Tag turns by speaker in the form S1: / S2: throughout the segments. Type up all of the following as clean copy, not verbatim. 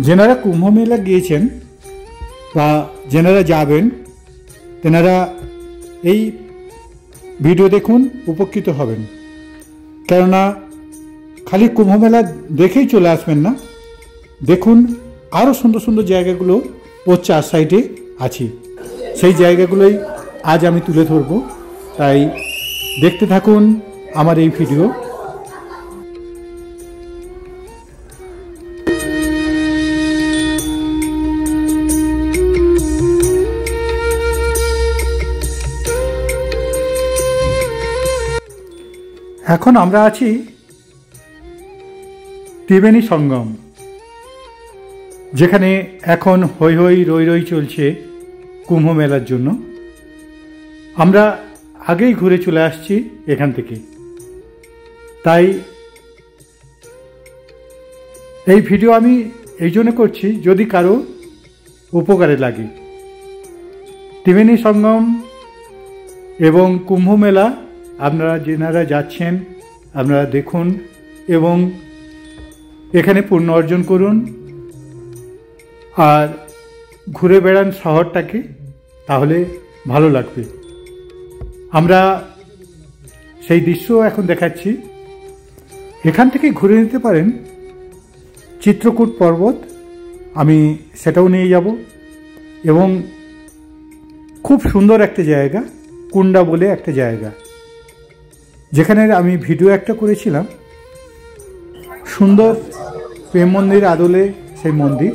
S1: যেনারা কুম্ভ মেলা গিয়েছেন বা যেনারা যাবেন তেনারা এই ভিডিও দেখুন, উপকৃত হবেন। কেননা খালি কুম্ভ মেলা দেখেই চলে আসবেন না, দেখুন আরও সুন্দর সুন্দর জায়গাগুলো ওর 4 সাইডে আছে। সেই জায়গাগুলোই আজ আমি তুলে ধরব, তাই দেখতে থাকুন আমার এই ভিডিও। এখন আমরা আছি ত্রিবেণী সঙ্গম, যেখানে এখন হৈ হৈ রই রই চলছে কুম্ভ মেলার জন্য। আমরা আগেই ঘুরে চলে আসছি এখান থেকে, তাই এই ভিডিও আমি এই জন্য করছি যদি কারো উপকারে লাগে। ত্রিবেণী সঙ্গম এবং কুম্ভ মেলা আপনারা যেনারা যাচ্ছেন আপনারা দেখুন এবং এখানে পুণ্য অর্জন করুন আর ঘুরে বেড়ান শহরটাকে, তাহলে ভালো লাগবে। আমরা সেই দৃশ্য এখন দেখাচ্ছি। এখান থেকে ঘুরে নিতে পারেন চিত্রকূট পর্বত, আমি সেটাও নিয়ে যাব। এবং খুব সুন্দর একটা জায়গা, কুন্ডা বলে একটা জায়গা, যেখানে আমি ভিডিও একটা করেছিলাম। সুন্দর প্রেম মন্দির আদলে সেই মন্দির,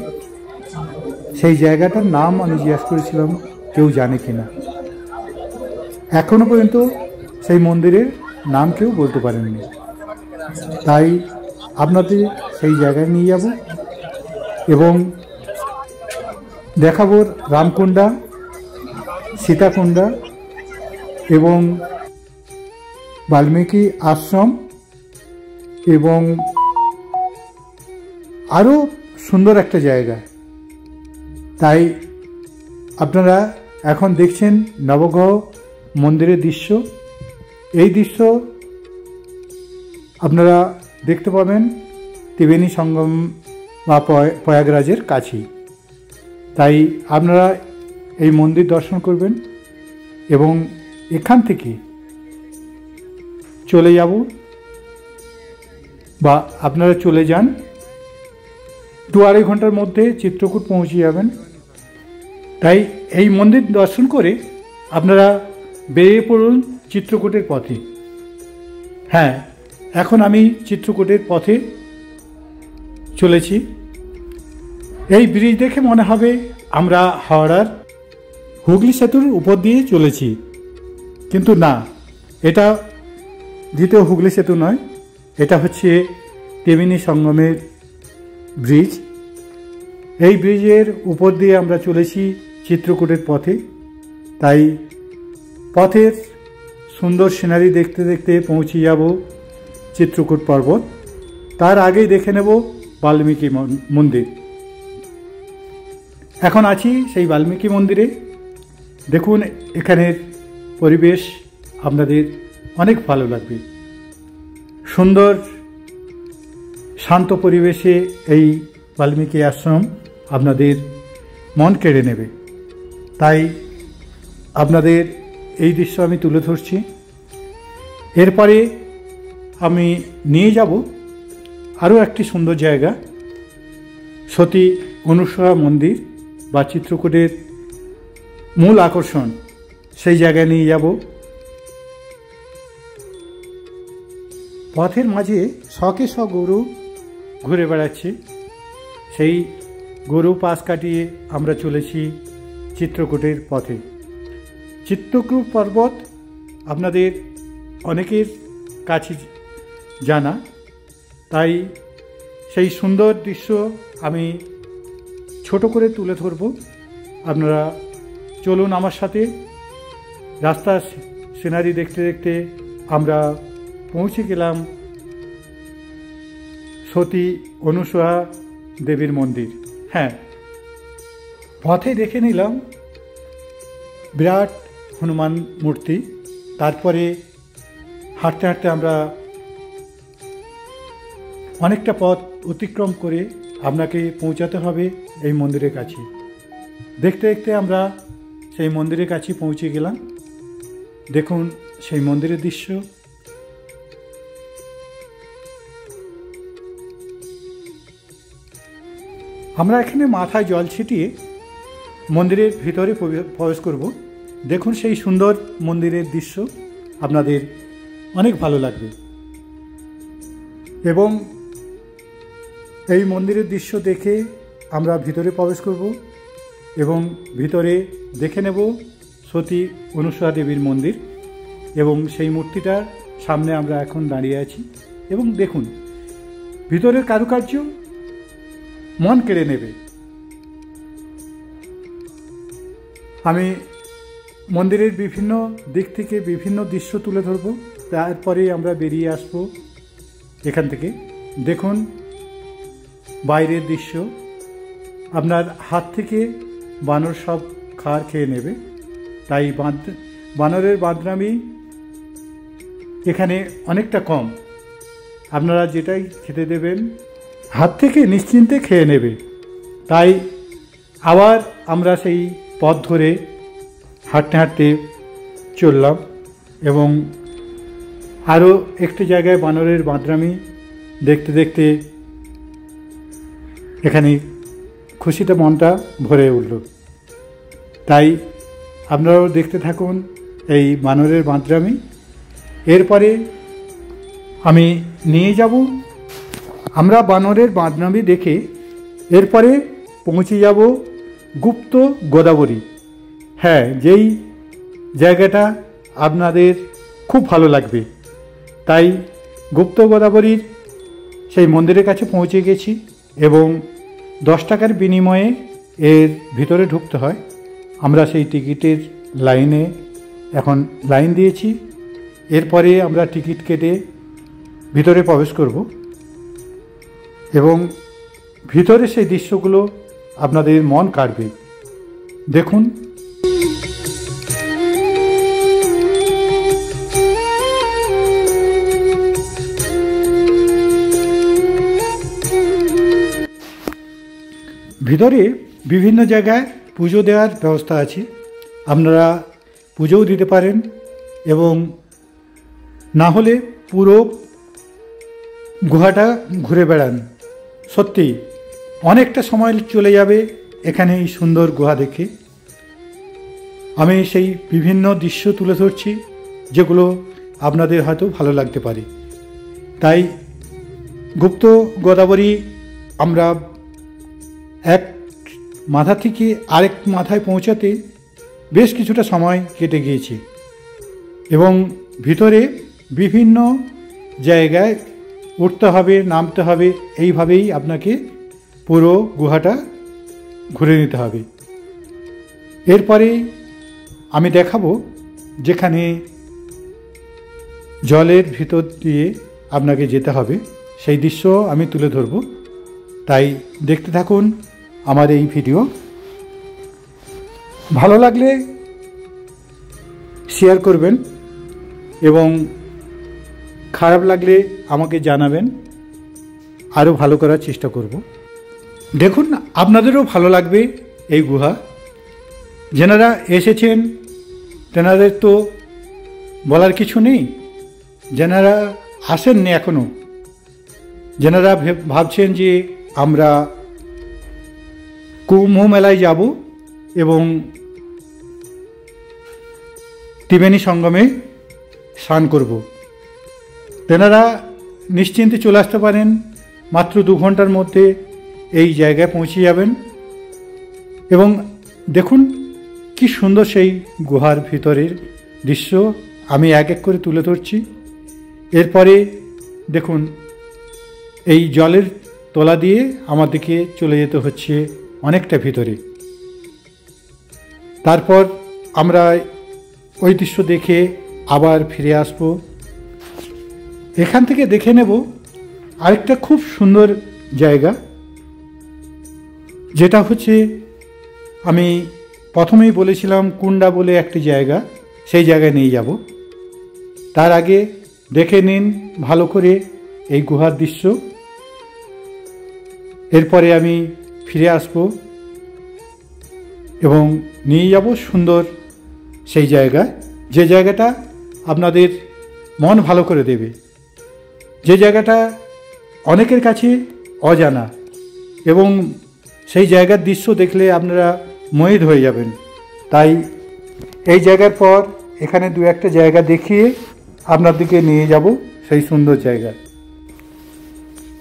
S1: সেই জায়গাটার নাম আমি জিজ্ঞাসা করেছিলাম কেউ জানে কিনা। এখনো পর্যন্ত সেই মন্দিরের নাম কেউ বলতে পারেননি, তাই আপনাদের সেই জায়গায় নিয়ে যাব এবং দেখাবো রামকুন্ডা, সীতাকুণ্ডা এবং বাল্মীকি আশ্রম এবং আরও সুন্দর একটা জায়গা। তাই আপনারা এখন দেখছেন নবগ্রহ মন্দিরের দৃশ্য। এই দৃশ্য আপনারা দেখতে পাবেন ত্রিবেণী সঙ্গম বা প্রয়াগরাজের কাছেই। তাই আপনারা এই মন্দির দর্শন করবেন এবং এখান থেকে চলে যাব বা আপনারা চলে যান, 2-2.5 ঘন্টার মধ্যে চিত্রকূট পৌঁছে যাবেন। তাই এই মন্দির দর্শন করে আপনারা বেরিয়ে পড়ুন চিত্রকূটের পথে। হ্যাঁ, এখন আমি চিত্রকূটের পথে চলেছি। এই ব্রিজ দেখে মনে হবে আমরা হাওড়ার হুগলি সেতুর উপর দিয়ে চলেছি, কিন্তু না, এটা দ্বিতীয় হুগলি সেতু নয়, এটা হচ্ছে ত্রিবেণী সঙ্গমের ব্রিজ। এই ব্রিজের উপর দিয়ে আমরা চলেছি চিত্রকূটের পথে। তাই পথের সুন্দর সিনারি দেখতে দেখতে পৌঁছে যাব চিত্রকূট পর্বত। তার আগেই দেখে নেব বাল্মীকি মন্দির। এখন আছি সেই বাল্মীকি মন্দিরে। দেখুন এখানের পরিবেশ আপনাদের অনেক ভালো লাগবে। সুন্দর শান্ত পরিবেশে এই বাল্মীকি আশ্রম আপনাদের মন কেড়ে নেবে। তাই আপনাদের এই দৃশ্য আমি তুলে ধরছি। এরপরে আমি নিয়ে যাব আরও একটি সুন্দর জায়গা, সতী অনুসূয়া মন্দির বা চিত্রকূটের মূল আকর্ষণ, সেই জায়গায় নিয়ে যাব। পথের মাঝে শখে শখ গরু ঘুরে বেড়াচ্ছে, সেই গরু পাশ কাটিয়ে আমরা চলেছি চিত্রকূটের পথে। চিত্রকূট পর্বত আপনাদের অনেকের কাছে জানা, তাই সেই সুন্দর দৃশ্য আমি ছোট করে তুলে ধরব। আপনারা চলুন আমার সাথে। রাস্তার সিনারি দেখতে দেখতে আমরা পৌঁছে গেলাম সতী অনুসূয়া দেবীর মন্দির। হ্যাঁ, পথে দেখে নিলাম বিরাট হনুমান মূর্তি। তারপরে হাঁটতে হাঁটতে আমরা অনেকটা পথ অতিক্রম করে আপনাকে পৌঁছাতে হবে এই মন্দিরের কাছে। দেখতে দেখতে আমরা সেই মন্দিরের কাছে পৌঁছে গেলাম। দেখুন সেই মন্দিরের দৃশ্য। আমরা এখানে মাথায় জল ছিটিয়ে মন্দিরের ভিতরে প্রবেশ করব। দেখুন সেই সুন্দর মন্দিরের দৃশ্য আপনাদের অনেক ভালো লাগবে। এবং এই মন্দিরের দৃশ্য দেখে আমরা ভিতরে প্রবেশ করব এবং ভিতরে দেখে নেব সতী অনুসূয়া দেবীর মন্দির, এবং সেই মূর্তিটার সামনে আমরা এখন দাঁড়িয়ে আছি। এবং দেখুন ভিতরের কারুকার্য মন কেড়ে নেবে। আমি মন্দিরের বিভিন্ন দিক থেকে বিভিন্ন দৃশ্য তুলে ধরব, তারপরে আমরা বেরিয়ে আসব এখান থেকে। দেখুন বাইরের দৃশ্য, আপনার হাত থেকে বানর সব খাবার খেয়ে নেবে, তাই বানরের বাঁদরামি এখানে অনেকটা কম। আপনারা যেটাই খেতে দেবেন হাত থেকে নিশ্চিন্তে খেয়ে নেবে। তাই আবার আমরা সেই পথ ধরে হাঁটতে হাঁটতে চললাম এবং আরও একটি জায়গায় বানরের বাঁদরামি দেখতে দেখতে এখানে খুশিতে মনটা ভরে উঠল। তাই আপনারাও দেখতে থাকুন এই বানরের বাঁদরামি। এরপরে আমি নিয়ে যাব, আমরা বানরের বাঁদরামি দেখে এরপরে পৌঁছে যাব গুপ্ত গোদাবরী। হ্যাঁ, যেই জায়গাটা আপনাদের খুব ভালো লাগবে। তাই গুপ্ত গোদাবরীর সেই মন্দিরের কাছে পৌঁছে গেছি এবং 10 টাকার বিনিময়ে এর ভিতরে ঢুকতে হয়। আমরা সেই টিকিটের লাইনে এখন লাইন দিয়েছি। এরপরে আমরা টিকিট কেটে ভিতরে প্রবেশ করব এবং ভিতরে সেই দৃশ্যগুলো আপনাদের মন কাড়বে। দেখুন ভিতরে বিভিন্ন জায়গায় পুজো দেওয়ার ব্যবস্থা আছে, আপনারা পুজোও দিতে পারেন এবং না হলে পুরো গুহাটা ঘুরে বেড়ান। সত্যি অনেকটা সময় চলে যাবে এখানে এই সুন্দর গুহা দেখে। আমি সেই বিভিন্ন দৃশ্য তুলে ধরছি যেগুলো আপনাদের হয়তো ভালো লাগতে পারে। তাই গুপ্ত গোদাবরী আমরা এক মাথা থেকে আরেক মাথায় পৌঁছাতে বেশ কিছুটা সময় কেটে গিয়েছে এবং ভিতরে বিভিন্ন জায়গায় উঠতে হবে, নামতে হবে, এইভাবেই আপনাকে পুরো গুহাটা ঘুরে নিতে হবে। এরপরে আমি দেখাবো যেখানে জলের ভিতর দিয়ে আপনাকে যেতে হবে, সেই দৃশ্য আমি তুলে ধরব। তাই দেখতে থাকুন আমার এই ভিডিও। ভালো লাগলে শেয়ার করবেন এবং খারাপ লাগলে আমাকে জানাবেন, আরও ভালো করার চেষ্টা করব। দেখুন আপনাদেরও ভালো লাগবে এই গুহা। যেনারা এসেছেন তেনাদের তো বলার কিছু নেই, যেনারা আসেননি এখনও, যেনারা ভাবছেন যে আমরা কুম্ভ মেলায় যাব এবং ত্রিবেণী সঙ্গমে স্নান করব, তেনারা নিশ্চিন্তে চলে আসতে পারেন। মাত্র 2 ঘন্টার মধ্যে এই জায়গায় পৌঁছে যাবেন এবং দেখুন কি সুন্দর সেই গুহার ভিতরের দৃশ্য আমি এক এক করে তুলে ধরছি। এরপরে দেখুন এই জলের তলা দিয়ে আমাদেরকে চলে যেতে হচ্ছে অনেকটা ভিতরে। তারপর আমরা ওই দৃশ্য দেখে আবার ফিরে আসব। এখান থেকে দেখে নেব আরেকটা খুব সুন্দর জায়গা, যেটা হচ্ছে আমি প্রথমেই বলেছিলাম কুন্ডা বলে একটি জায়গা, সেই জায়গায় নিয়ে যাব। তার আগে দেখে নিন ভালো করে এই গুহার দৃশ্য এরপরে আমি ফিরে আসব এবং নিয়ে যাব সুন্দর সেই জায়গায়, যে জায়গাটা আপনাদের মন ভালো করে দেবে, যে জায়গাটা অনেকের কাছে অজানা এবং সেই জায়গার দৃশ্য দেখলে আপনারা মোহিত হয়ে যাবেন। তাই এই জায়গার পর এখানে দু একটা জায়গা দেখিয়ে আপনার দিকে নিয়ে যাব সেই সুন্দর জায়গা।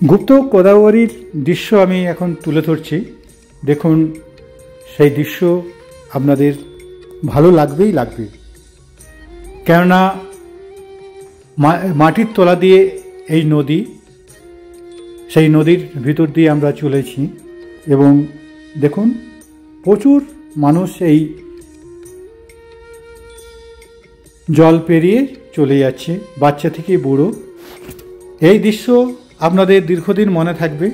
S1: গুপ্ত গোদাবরীর দৃশ্য আমি এখন তুলে ধরছি। দেখুন, সেই দৃশ্য আপনাদের ভালো লাগবেই লাগবে, কেননা মাটির তলা দিয়ে এই নদী, সেই নদীর ভিতর দিয়ে আমরা চলেছি এবং দেখুন প্রচুর মানুষ এই জল পেরিয়ে চলে যাচ্ছে, বাচ্চা থেকে বুড়ো। এই দৃশ্য আপনাদের দীর্ঘদিন মনে থাকবে।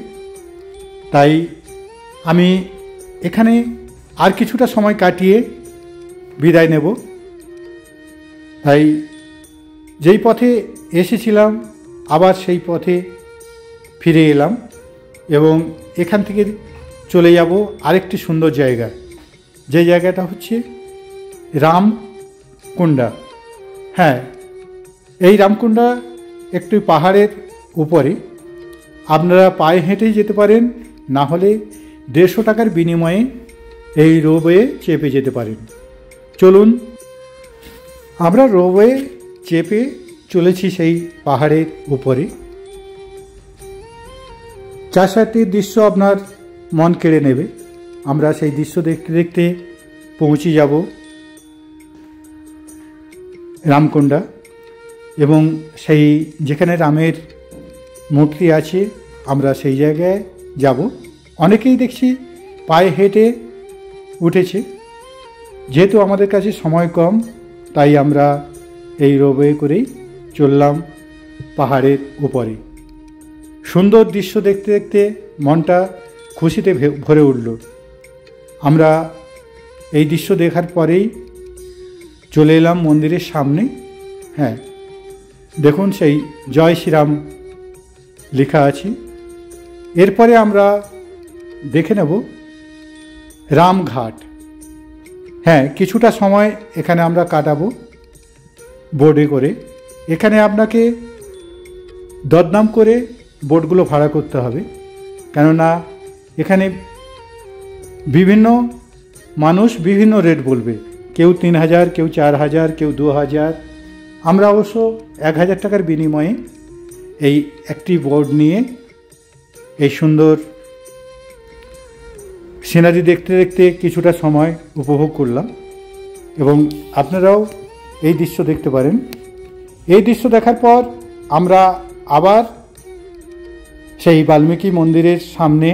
S1: তাই আমি এখানে আর কিছুটা সময় কাটিয়ে বিদায় নেব। তাই যেই পথে এসেছিলাম আবার সেই পথে ফিরে এলাম এবং এখান থেকে চলে যাব আরেকটি সুন্দর জায়গা, যে জায়গাটা হচ্ছে রামকুণ্ডা। হ্যাঁ, এই রামকুণ্ডা একটি পাহাড়ের উপরে, আপনারা পায়ে হেঁটেই যেতে পারেন, না হলে 150 টাকার বিনিময়ে এই রোপওয়ে চেপে যেতে পারেন। চলুন, আমরা রোপওয়ে চেপে চলেছি সেই পাহাড়ের উপরে। 4-4টি দৃশ্য আপনার মন কেড়ে নেবে। আমরা সেই দৃশ্য দেখতে দেখতে পৌঁছে যাব রামকুণ্ডা এবং সেই যেখানে রামের মূর্তি আছে আমরা সেই জায়গায় যাব। অনেকেই দেখছি পায়ে হেঁটে উঠেছে। যেহেতু আমাদের কাছে সময় কম, তাই আমরা এই রোপওয়ে করেই চললাম পাহাড়ের উপরে। সুন্দর দৃশ্য দেখতে দেখতে মনটা খুশিতে ভরে উঠল। আমরা এই দৃশ্য দেখার পরেই চলে এলাম মন্দিরের সামনে। হ্যাঁ, দেখুন সেই জয় শ্রীরাম লেখা আছে। এরপরে আমরা দেখে নেব রামঘাট। হ্যাঁ, কিছুটা সময় এখানে আমরা কাটাবো বোটে করে। এখানে আপনাকে দরদাম করে বোটগুলো ভাড়া করতে হবে, কেননা এখানে বিভিন্ন মানুষ বিভিন্ন রেট বলবে। কেউ 3000, কেউ 4000, কেউ 2000। আমরা অবশ্য 1000 টাকার বিনিময়ে এই একটি বোট নিয়ে এই সুন্দর সিনারি দেখতে দেখতে কিছুটা সময় উপভোগ করলাম এবং আপনারাও এই দৃশ্য দেখতে পারেন। এই দৃশ্য দেখার পর আমরা আবার সেই বাল্মীকি মন্দিরের সামনে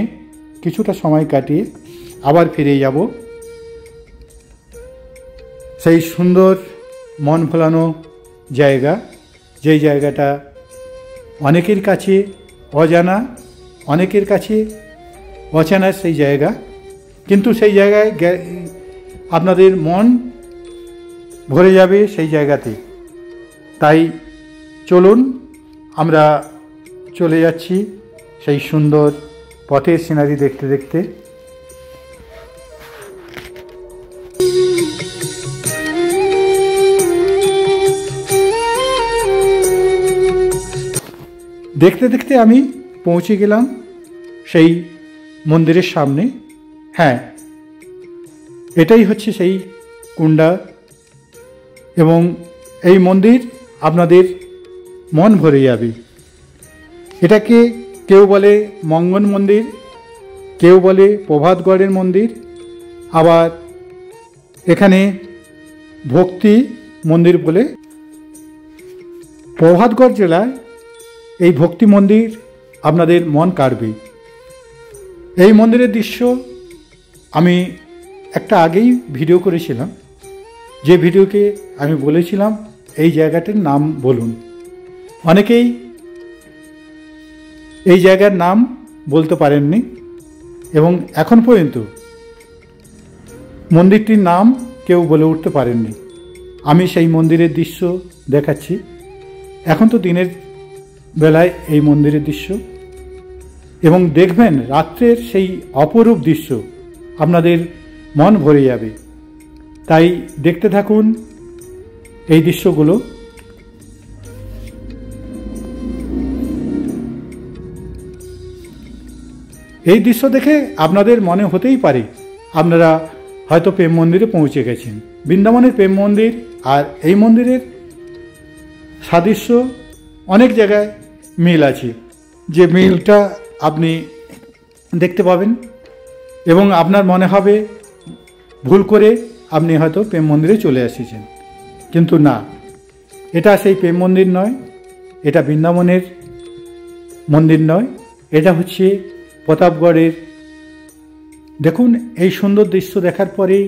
S1: কিছুটা সময় কাটিয়ে আবার ফিরে যাব সেই সুন্দর মন ভোলানো জায়গা, যেই জায়গাটা অনেকের কাছে অজানা, অনেকের কাছে অচেনা সেই জায়গা, কিন্তু সেই জায়গায় আপনাদের মন ভরে যাবে সেই জায়গাতে। তাই চলুন, আমরা চলে যাচ্ছি সেই সুন্দর পথের সিনারি দেখতে দেখতে। দেখতে দেখতে আমি পৌঁছে গেলাম সেই মন্দিরের সামনে। হ্যাঁ, এটাই হচ্ছে সেই কুণ্ডা এবং এই মন্দির আপনাদের মন ভরে যাবে। এটাকে কেউ বলে মঙ্গন মন্দির, কেউ বলে প্রভাতগড়ের মন্দির, আবার এখানে ভক্তি মন্দির বলে। প্রভাতগড় জেলায় এই ভক্তি মন্দির আপনাদের মন কাড়বে। এই মন্দিরের দৃশ্য আমি একটা আগেই ভিডিও করেছিলাম, যে ভিডিওকে আমি বলেছিলাম এই জায়গাটির নাম বলুন। অনেকেই এই জায়গার নাম বলতে পারেননি এবং এখন পর্যন্ত মন্দিরটির নাম কেউ বলে উঠতে পারেননি। আমি সেই মন্দিরের দৃশ্য দেখাচ্ছি। এখন তো দিনের বেলায় এই মন্দিরের দৃশ্য এবং দেখবেন রাত্রের সেই অপরূপ দৃশ্য আপনাদের মন ভরে যাবে। তাই দেখতে থাকুন এই দৃশ্যগুলো। এই দৃশ্য দেখে আপনাদের মনে হতেই পারে আপনারা হয়তো প্রেম মন্দিরে পৌঁছে গেছেন। বৃন্দাবনের প্রেম মন্দির আর এই মন্দিরের সাদৃশ্য অনেক জায়গায় মিল আছে, যে মিলটা আপনি দেখতে পাবেন এবং আপনার মনে হবে ভুল করে আপনি হয়তো প্রেম মন্দিরে চলে এসেছেন, কিন্তু না, এটা সেই প্রেম মন্দির নয়, এটা বৃন্দাবনের মন্দির নয়, এটা হচ্ছে প্রতাপগড়ের। দেখুন এই সুন্দর দৃশ্য দেখার পরেই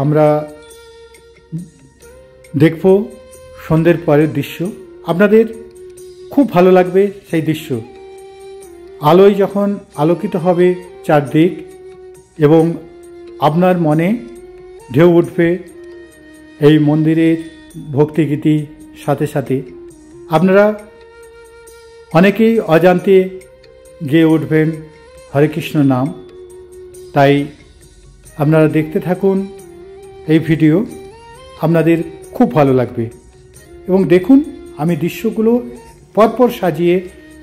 S1: আমরা দেখব সন্ধ্যের পরের দৃশ্য। আপনাদের খুব ভালো লাগবে সেই দৃশ্য। আলোয় যখন আলোকিত হবে চারদিক এবং আপনার মনে ঢেউ উঠবে এই মন্দিরের ভক্তিগীতি সাথে সাথে, আপনারা অনেকেই অজান্তে গেয়ে উঠবেন হরে কৃষ্ণ নাম। তাই আপনারা দেখতে থাকুন এই ভিডিও, আপনাদের খুব ভালো লাগবে। এবং দেখুন আমি দৃশ্যগুলো পরপর সাজিয়ে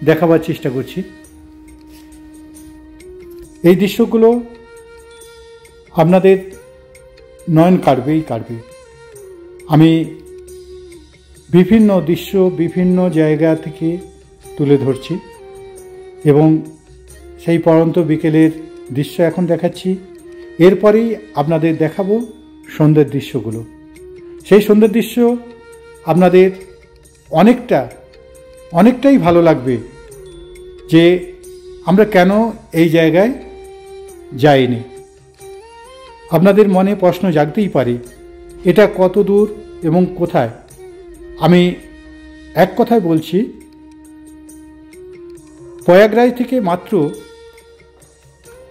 S1: দেখাবার চেষ্টা করছি। এই দৃশ্যগুলো আপনাদের নয়ন কাড়বেই কাড়বে। আমি বিভিন্ন দৃশ্য বিভিন্ন জায়গা থেকে তুলে ধরছি এবং সেই পড়ন্ত বিকেলের দৃশ্য এখন দেখাচ্ছি। এরপরেই আপনাদের দেখাবো সন্ধ্যের দৃশ্যগুলো। সেই সন্ধ্যের দৃশ্য আপনাদের অনেকটাই ভালো লাগবে, যে আমরা কেন এই জায়গায় যাইনি। আপনাদের মনে প্রশ্ন জাগতেই পারে এটা কত দূর এবং কোথায়। আমি এক কথায় বলছি, প্রয়াগরাজ থেকে মাত্র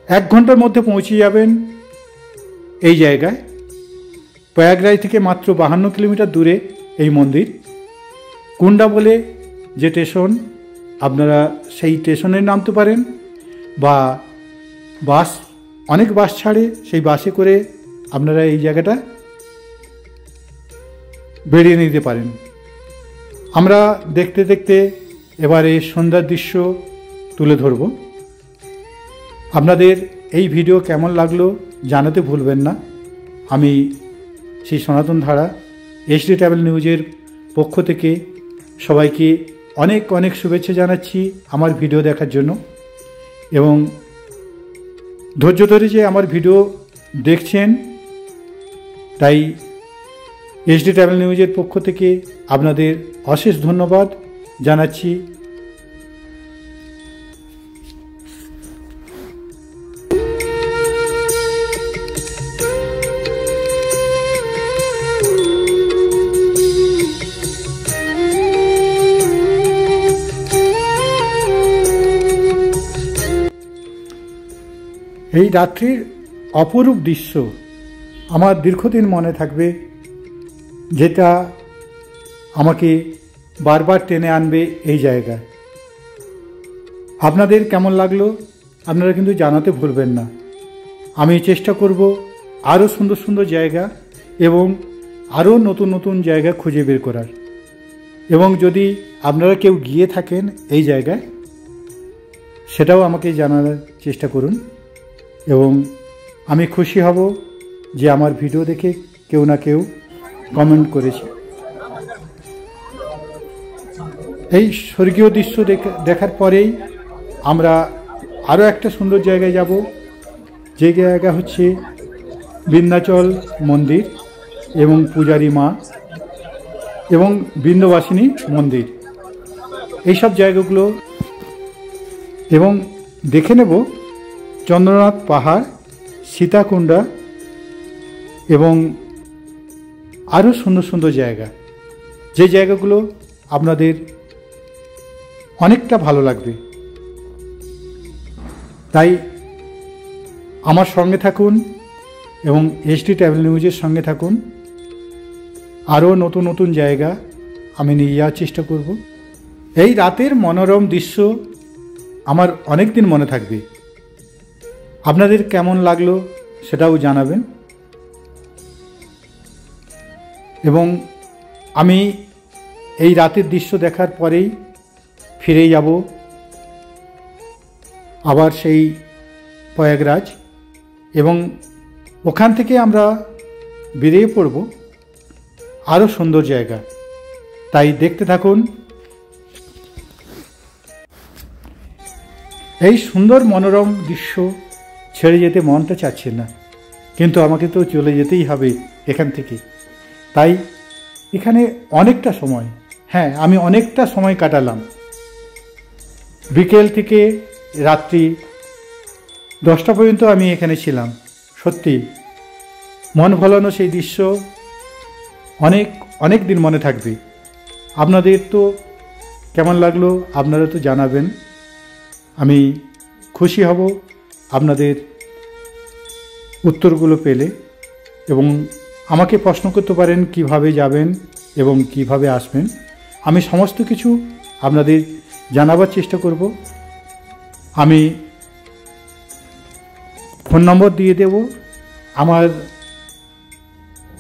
S1: 1 ঘন্টার মধ্যে পৌঁছে যাবেন এই জায়গায়। প্রয়াগরাজ থেকে মাত্র 52 কিলোমিটার দূরে এই মন্দির। কুন্ডা বলে যে স্টেশন, আপনারা সেই স্টেশনে নামতে পারেন, বা বাস, অনেক বাস ছাড়ে, সেই বাসে করে আপনারা এই জায়গাটা বেরিয়ে নিতে পারেন। আমরা দেখতে দেখতে এবারে সন্ধ্যার দৃশ্য তুলে ধরব। আপনাদের এই ভিডিও কেমন লাগলো জানাতে ভুলবেন না। আমি সেই সনাতন ধারা HD ট্রাভেল নিউজের পক্ষ থেকে সবাইকে অনেক অনেক শুভেচ্ছা জানাচ্ছি আমার ভিডিও দেখার জন্য, এবং ধৈর্য ধরে যে আমার ভিডিও দেখছেন, তাই HD ট্রাভেল নিউজের পক্ষ থেকে আপনাদের অশেষ ধন্যবাদ জানাচ্ছি। এই রাত্রির অপরূপ দৃশ্য আমার দীর্ঘদিন মনে থাকবে, যেটা আমাকে বারবার টেনে আনবে এই জায়গায়। আপনাদের কেমন লাগলো আপনারা কিন্তু জানাতে ভুলবেন না। আমি চেষ্টা করব আরও সুন্দর সুন্দর জায়গা এবং আরও নতুন নতুন জায়গা খুঁজে বের করার। এবং যদি আপনারা কেউ গিয়ে থাকেন এই জায়গায়, সেটাও আমাকে জানার চেষ্টা করুন, এবং আমি খুশি হব যে আমার ভিডিও দেখে কেউ না কেউ কমেন্ট করেছে। এই স্বর্গীয় দৃশ্য দেখার পরেই আমরা আরও একটা সুন্দর জায়গায় যাব, যে জায়গা হচ্ছে বিন্ধ্যাচল মন্দির এবং পূজারী মা এবং বিন্ধ্যবাসিনী মন্দির, এইসব জায়গাগুলো, এবং দেখে নেব চন্দ্রনাথ পাহাড়, সীতাকুণ্ডা এবং আরও সুন্দর সুন্দর জায়গা, যে জায়গাগুলো আপনাদের অনেকটা ভালো লাগবে। তাই আমার সঙ্গে থাকুন এবং HD ট্রাভেল নিউজের সঙ্গে থাকুন। আরও নতুন নতুন জায়গা আমি নিয়ে যাওয়ার চেষ্টা করব। এই রাতের মনোরম দৃশ্য আমার অনেক দিন মনে থাকবে। আপনাদের কেমন লাগলো সেটাও জানাবেন। এবং আমি এই রাতের দৃশ্য দেখার পরেই ফিরে যাব আবার সেই প্রয়াগরাজ, এবং ওখান থেকে আমরা বেরিয়ে পড়ব আরও সুন্দর জায়গা। তাই দেখতে থাকুন। এই সুন্দর মনোরম দৃশ্য ছেড়ে যেতে মনটা চাচ্ছে না, কিন্তু আমাকে তো চলে যেতেই হবে এখান থেকে। তাই এখানে অনেকটা সময়, হ্যাঁ আমি অনেকটা সময় কাটালাম। বিকেল থেকে রাত্রি 10টা পর্যন্ত আমি এখানে ছিলাম। সত্যি মন ভোলানো সেই দৃশ্য অনেক অনেক দিন মনে থাকবে। আপনাদের তো কেমন লাগলো আপনারা তো জানাবেন। আমি খুশি হব আপনাদের উত্তরগুলো পেলে, এবং আমাকে প্রশ্ন করতে পারেন কিভাবে যাবেন এবং কিভাবে আসবেন। আমি সমস্ত কিছু আপনাদের জানাবার চেষ্টা করব। আমি ফোন নম্বর দিয়ে দেব। আমার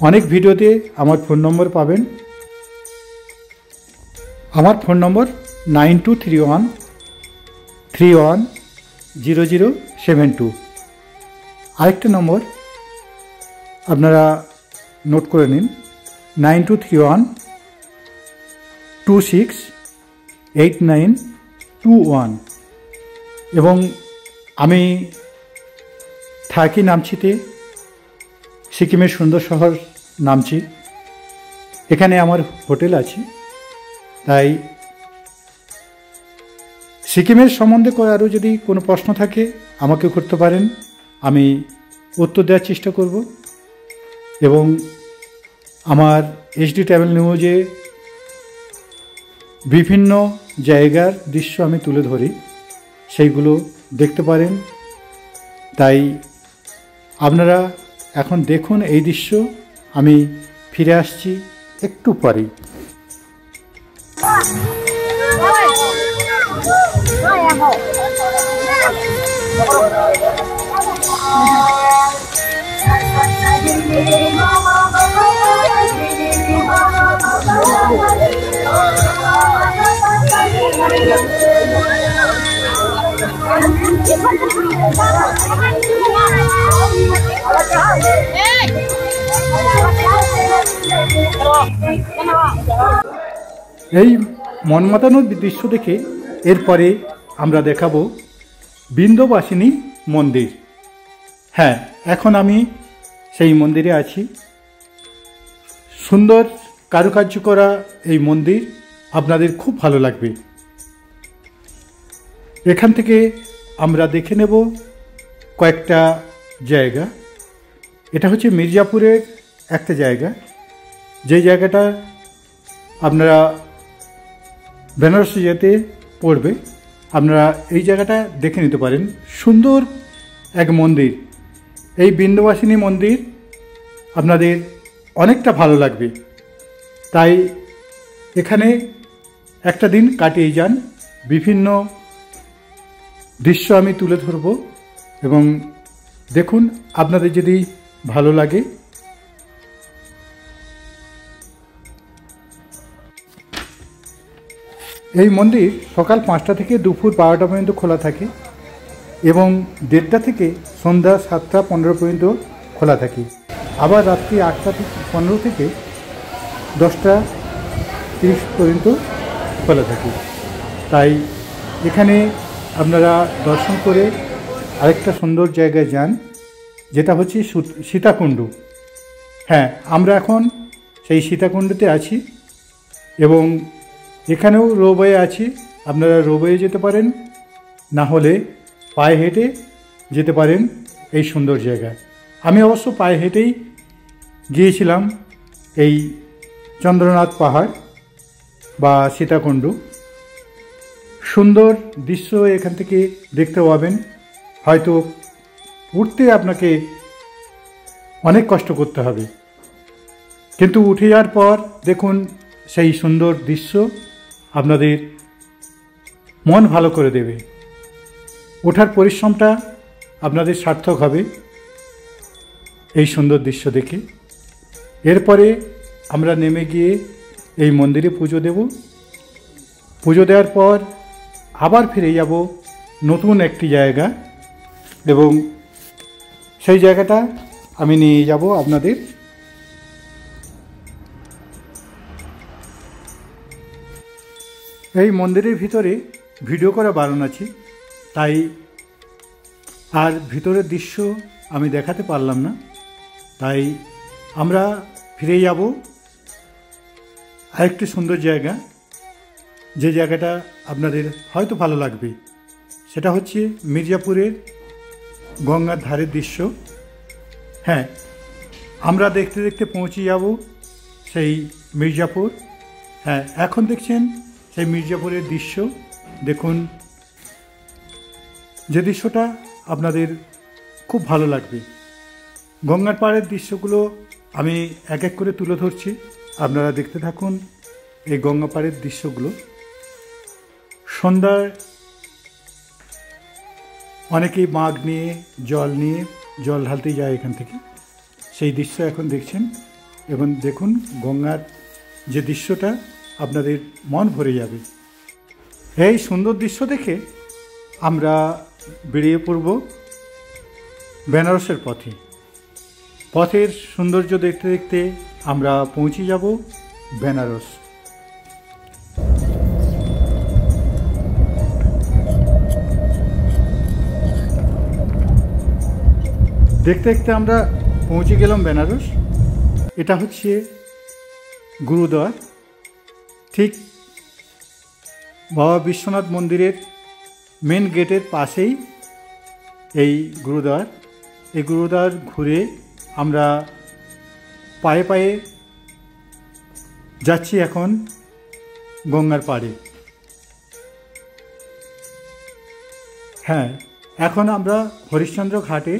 S1: অনেক ভিডিওতে আমার ফোন নম্বর পাবেন। আমার ফোন নম্বর 9231310072। আরেকটা নম্বর আপনারা নোট করে নিন, 9231268921। এবং আমি থাকি নামচিতে, সিকিমের সুন্দর শহর নামচি। এখানে আমার হোটেল আছে। তাই সিকিমের সম্বন্ধে আরও যদি কোনো প্রশ্ন থাকে আমাকে করতে পারেন, আমি উত্তর দেওয়ার চেষ্টা করব। এবং আমার এইচডি ট্রাভেল নিউজে বিভিন্ন জায়গার দৃশ্য আমি তুলে ধরি, সেইগুলো দেখতে পারেন। তাই আপনারা এখন দেখুন এই দৃশ্য। আমি ফিরে আসছি একটু পরেই। এই মন মাতানোর দৃশ্য দেখে এরপরে আমরা দেখাবো বিন্ধ্যবাসিনী মন্দির। হ্যাঁ, এখন আমি সেই মন্দিরে আছি। সুন্দর কারুকার্য করা এই মন্দির আপনাদের খুব ভালো লাগবে। এখান থেকে আমরা দেখে নেব কয়েকটা জায়গা। এটা হচ্ছে মির্জাপুরের একটা জায়গা, যে জায়গাটা আপনারা বেনারসে যেতে পড়বে। আপনারা এই জায়গাটা দেখে নিতে পারেন। সুন্দর এক মন্দির, এই বিন্ধ্যবাসিনী মন্দির আপনাদের অনেকটা ভালো লাগবে। তাই এখানে একটা দিন কাটিয়ে যান। বিভিন্ন দৃশ্য আমি তুলে ধরব, এবং দেখুন আপনাদের যদি ভালো লাগে। এই মন্দির সকাল 5টা থেকে দুপুর 12টা পর্যন্ত খোলা থাকে, এবং 1:30টা থেকে সন্ধ্যা 7টা15 পর্যন্ত খোলা থাকে। আবার রাত্রি 8টা15 থেকে 10টা30 পর্যন্ত খোলা থাকে। তাই এখানে আপনারা দর্শন করে আরেকটা সুন্দর জায়গায় যান, যেটা হচ্ছে সীতাকুণ্ড। হ্যাঁ, আমরা এখন সেই সীতাকুণ্ডতে আছি, এবং এখানেও রোপওয়ে আছে। আপনারা রোপওয়ে যেতে পারেন, না হলে পায়ে হেঁটে যেতে পারেন এই সুন্দর জায়গায়। আমি অবশ্য পায়ে হেঁটেই গিয়েছিলাম এই চন্দ্রনাথ পাহাড় বা সীতাকুণ্ড। সুন্দর দৃশ্য এখান থেকে দেখতে পাবেন। হয়তো উঠতে আপনাকে অনেক কষ্ট করতে হবে, কিন্তু উঠে যাওয়ার পর দেখুন সেই সুন্দর দৃশ্য আপনাদের মন ভালো করে দেবে। ওঠার পরিশ্রমটা আপনাদের সার্থক হবে এই সুন্দর দৃশ্য দেখে। এরপরে আমরা নেমে গিয়ে এই মন্দিরে পুজো দেব। পুজো দেওয়ার পর আবার ফিরে যাব নতুন একটি জায়গা, এবং সেই জায়গাটা আমি নিয়ে যাব আপনাদের। এই মন্দিরের ভিতরে ভিডিও করা বারণ আছে, তাই আর ভিতরের দৃশ্য আমি দেখাতে পারলাম না। তাই আমরা ফিরে যাব আরেকটি সুন্দর জায়গা, যে জায়গাটা আপনাদের হয়তো ভালো লাগবে। সেটা হচ্ছে মির্জাপুরের গঙ্গার ধারের দৃশ্য। হ্যাঁ, আমরা দেখতে দেখতে পৌঁছে যাব সেই মির্জাপুর। হ্যাঁ, এখন দেখছেন সেই মির্জাপুরের দৃশ্য। দেখুন, যে দৃশ্যটা আপনাদের খুব ভালো লাগবে। গঙ্গার পাড়ের দৃশ্যগুলো আমি এক এক করে তুলে ধরছি, আপনারা দেখতে থাকুন এই গঙ্গা পাড়ের দৃশ্যগুলো। সন্ধ্যায় অনেকেই মাগ নিয়ে জল ঢালতে যায় এখান থেকে, সেই দৃশ্য এখন দেখছেন। এবং দেখুন গঙ্গার যে দৃশ্যটা, আপনাদের মন ভরে যাবে। এই সুন্দর দৃশ্য দেখে আমরা বেরিয়ে পড়ব বেনারসের পথে। পথের সৌন্দর্য দেখতে দেখতে আমরা পৌঁছে যাব বেনারস। দেখতে দেখতে আমরা পৌঁছে গেলাম বেনারস। এটা হচ্ছে গুরুদ্বার। ঠিক বাবা বিশ্বনাথ মন্দিরের মেন গেটের পাশেই এই গুরুদ্বার। এই গুরুদ্বার ঘুরে আমরা পায়ে পায়ে যাচ্ছি এখন গঙ্গার পাড়ে। হ্যাঁ, এখন আমরা হরিশ্চন্দ্র ঘাটে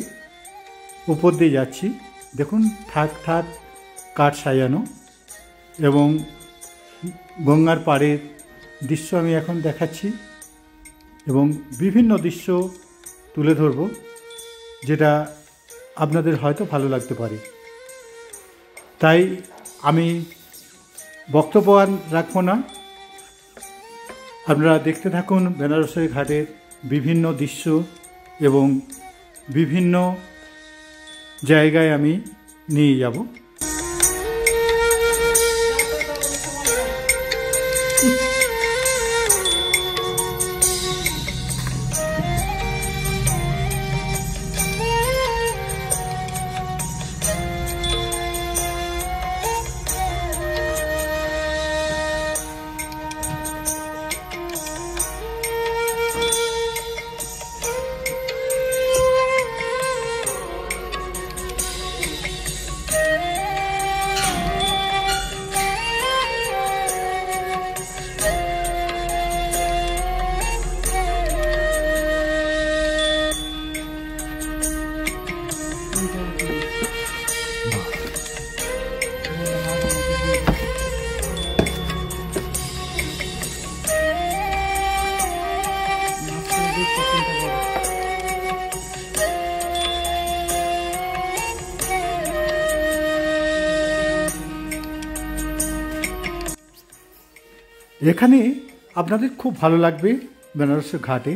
S1: উপর দিয়ে যাচ্ছি। দেখুন থাক থাক কাঠ সাজানো, এবং গঙ্গার পাড়ের দৃশ্য আমি এখন দেখাচ্ছি, এবং বিভিন্ন দৃশ্য তুলে ধরব যেটা আপনাদের হয়তো ভালো লাগতে পারে। তাই আমি বক্তব্য আর রাখব না, আপনারা দেখতে থাকুন বেনারসের ঘাটের বিভিন্ন দৃশ্য, এবং বিভিন্ন জায়গায় আমি নিয়ে যাব। এখানে আপনাদের খুব ভালো লাগবে বেনারসের ঘাটে,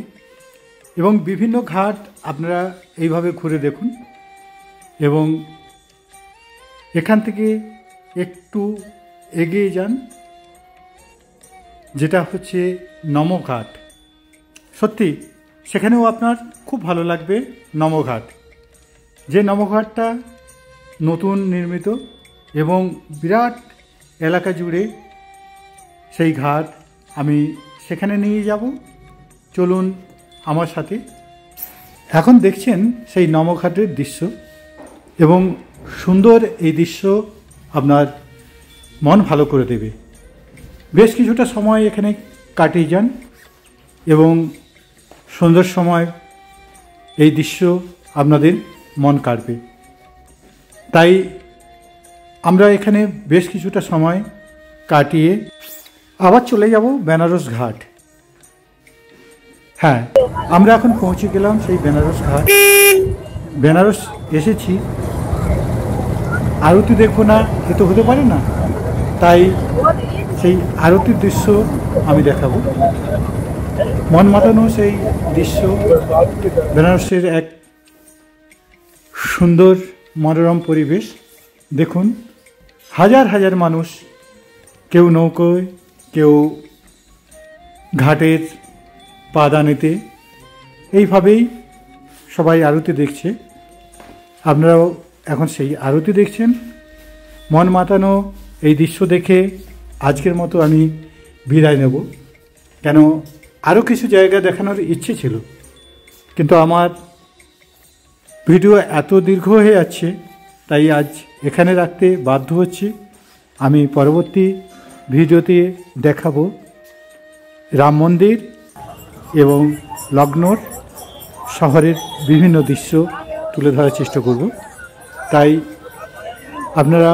S1: এবং বিভিন্ন ঘাট আপনারা এইভাবে ঘুরে দেখুন। এবং এখান থেকে একটু এগিয়ে যান, যেটা হচ্ছে নমঘাট। সত্যি সেখানেও আপনার খুব ভালো লাগবে নমঘাট। যে নমঘাটটা নতুন নির্মিত এবং বিরাট এলাকা জুড়ে সেই ঘাট, আমি সেখানে নিয়ে যাব। চলুন আমার সাথে। এখন দেখছেন সেই নমঘাটের দৃশ্য, এবং সুন্দর এই দৃশ্য আপনার মন ভালো করে দেবে। বেশ কিছুটা সময় এখানে কাটিয়ে যান, এবং সন্ধ্যার সময় এই দৃশ্য আপনাদের মন কাড়বে। তাই আমরা এখানে বেশ কিছুটা সময় কাটিয়ে আবার চলে যাব বেনারস ঘাট। হ্যাঁ, আমরা এখন পৌঁছে গেলাম সেই বেনারস ঘাট। বেনারস এসেছি, আরতি দেখবো না এ তো হতে পারে না, তাই সেই আরতির দৃশ্য আমি দেখাবো। মন মাতানো সেই দৃশ্য, বেনারসের এক সুন্দর মনোরম পরিবেশ। দেখুন, হাজার হাজার মানুষ, কেউ নৌকোয়, কেউ ঘাটের পাদানেতে, এইভাবেই সবাই আরতি দেখছে। আপনারাও এখন সেই আরতি দেখছেন। মন মাতানো এই দৃশ্য দেখে আজকের মতো আমি বিদায় নেব, কেন আরও কিছু জায়গা দেখানোর ইচ্ছে ছিল, কিন্তু আমার ভিডিও এত দীর্ঘ হয়ে যাচ্ছে, তাই আজ এখানে রাখতে বাধ্য হচ্ছি। আমি পরবর্তী ভিডিওতে দেখাবো রাম মন্দির এবং লখনৌর শহরের বিভিন্ন দৃশ্য তুলে ধরার চেষ্টা করব। তাই আপনারা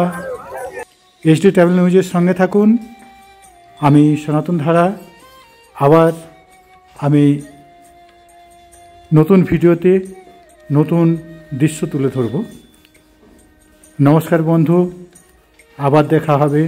S1: HD ট্রাভেল নিউজের সঙ্গে থাকুন। আমি সনাতন ধারা, আবার আমি নতুন ভিডিওতে নতুন দৃশ্য তুলে ধরব। নমস্কার বন্ধু, আবার দেখা হবে।